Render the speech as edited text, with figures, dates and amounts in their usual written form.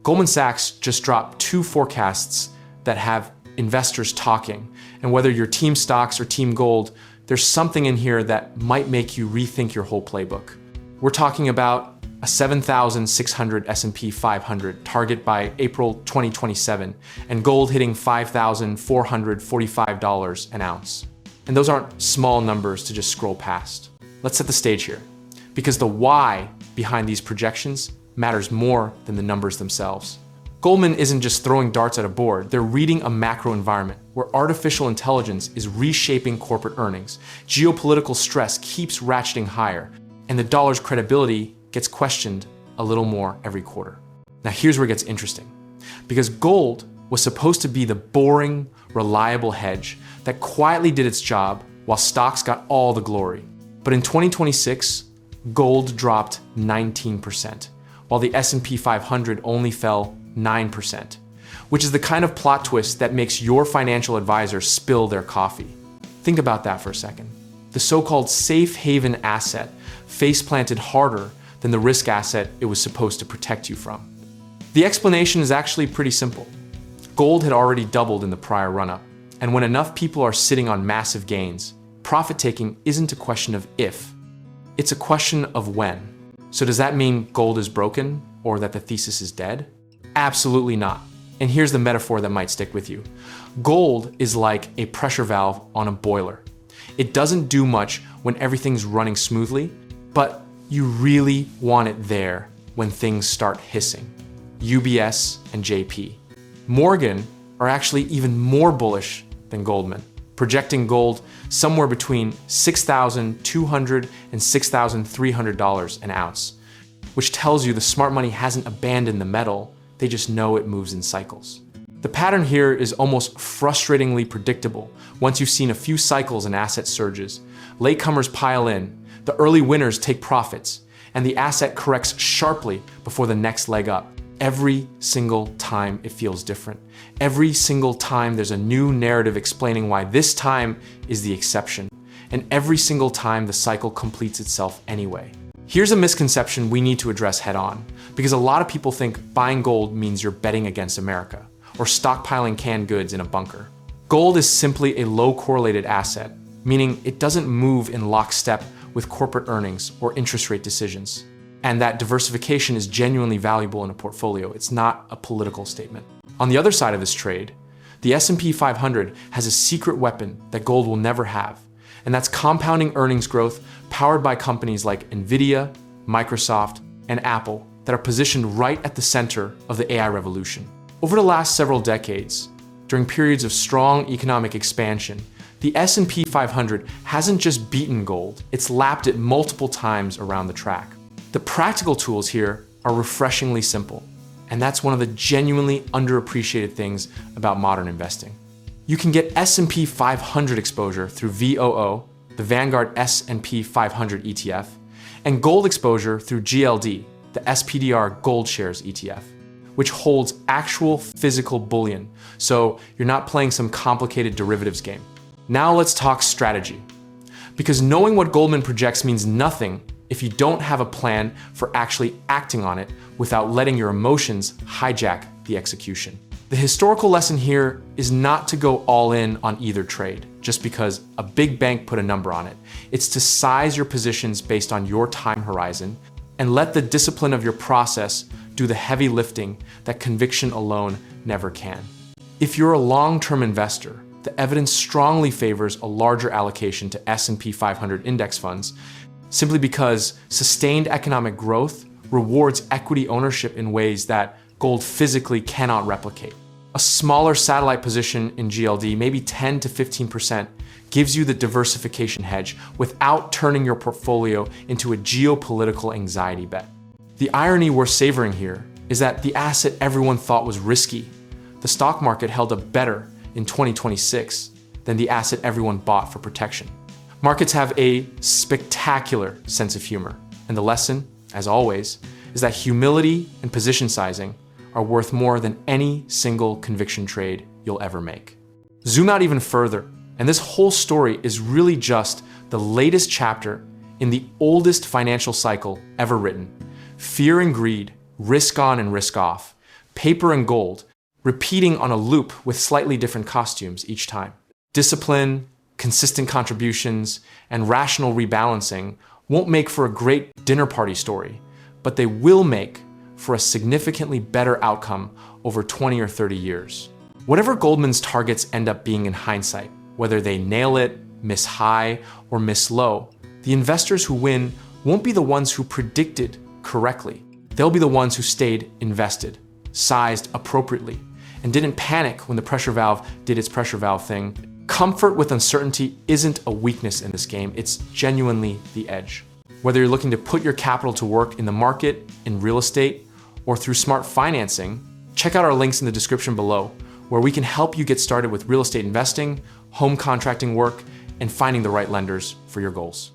Goldman Sachs just dropped 2 forecasts that have investors talking. And whether you're team stocks or team gold, there's something in here that might make you rethink your whole playbook. We're talking about a 7,600 S&P 500 target by April 2027, and gold hitting $5,445 an ounce. And those aren't small numbers to just scroll past. Let's set the stage here, because the why behind these projections matters more than the numbers themselves. Goldman isn't just throwing darts at a board, they're reading a macro environment where artificial intelligence is reshaping corporate earnings, geopolitical stress keeps ratcheting higher, and the dollar's credibility gets questioned a little more every quarter. Now here's where it gets interesting, because gold was supposed to be the boring, reliable hedge that quietly did its job while stocks got all the glory. But in 2026, gold dropped 19%, while the S&P 500 only fell 9%, which is the kind of plot twist that makes your financial advisor spill their coffee. Think about that for a second. The so-called safe haven asset face-planted harder than the risk asset it was supposed to protect you from. The explanation is actually pretty simple. Gold had already doubled in the prior run-up, and when enough people are sitting on massive gains, profit-taking isn't a question of if, it's a question of when. So does that mean gold is broken, or that the thesis is dead? Absolutely not. And here's the metaphor that might stick with you. Gold is like a pressure valve on a boiler. It doesn't do much when everything's running smoothly, but you really want it there when things start hissing. UBS and JP. Morgan are actually even more bullish than Goldman, projecting gold somewhere between $6,200 and $6,300 an ounce, which tells you the smart money hasn't abandoned the metal, they just know it moves in cycles. The pattern here is almost frustratingly predictable once you've seen a few cycles and asset surges. Latecomers pile in, the early winners take profits, and the asset corrects sharply before the next leg up. Every single time it feels different. Every single time there's a new narrative explaining why this time is the exception. And every single time the cycle completes itself anyway. Here's a misconception we need to address head on, because a lot of people think buying gold means you're betting against America, or stockpiling canned goods in a bunker. Gold is simply a low correlated asset, meaning it doesn't move in lockstep with corporate earnings or interest rate decisions. And that diversification is genuinely valuable in a portfolio. It's not a political statement. On the other side of this trade, the S&P 500 has a secret weapon that gold will never have, and that's compounding earnings growth powered by companies like Nvidia, Microsoft, and Apple that are positioned right at the center of the AI revolution. Over the last several decades, during periods of strong economic expansion, the S&P 500 hasn't just beaten gold, it's lapped it multiple times around the track. The practical tools here are refreshingly simple, and that's one of the genuinely underappreciated things about modern investing. You can get S&P 500 exposure through VOO, the Vanguard S&P 500 ETF, and gold exposure through GLD, the SPDR Gold Shares ETF, which holds actual physical bullion, so you're not playing some complicated derivatives game. Now let's talk strategy. Because knowing what Goldman projects means nothing if you don't have a plan for actually acting on it without letting your emotions hijack the execution. The historical lesson here is not to go all in on either trade just because a big bank put a number on it. It's to size your positions based on your time horizon and let the discipline of your process do the heavy lifting that conviction alone never can. If you're a long-term investor, the evidence strongly favors a larger allocation to S&P 500 index funds simply because sustained economic growth rewards equity ownership in ways that gold physically cannot replicate. A smaller satellite position in GLD, maybe 10 to 15%, gives you the diversification hedge without turning your portfolio into a geopolitical anxiety bet. The irony we're savoring here is that the asset everyone thought was risky, the stock market held up better in 2026 than the asset everyone bought for protection. Markets have a spectacular sense of humor, and the lesson, as always, is that humility and position sizing are worth more than any single conviction trade you'll ever make. Zoom out even further, and this whole story is really just the latest chapter in the oldest financial cycle ever written. Fear and greed, risk on and risk off, paper and gold, repeating on a loop with slightly different costumes each time. Discipline, consistent contributions, and rational rebalancing won't make for a great dinner party story, but they will make for a significantly better outcome over 20 or 30 years. Whatever Goldman's targets end up being in hindsight, whether they nail it, miss high, or miss low, the investors who win won't be the ones who predicted correctly. They'll be the ones who stayed invested, sized appropriately, and didn't panic when the pressure valve did its pressure valve thing. Comfort with uncertainty isn't a weakness in this game, it's genuinely the edge. Whether you're looking to put your capital to work in the market, in real estate, or through smart financing, check out our links in the description below, where we can help you get started with real estate investing, home contracting work, and finding the right lenders for your goals.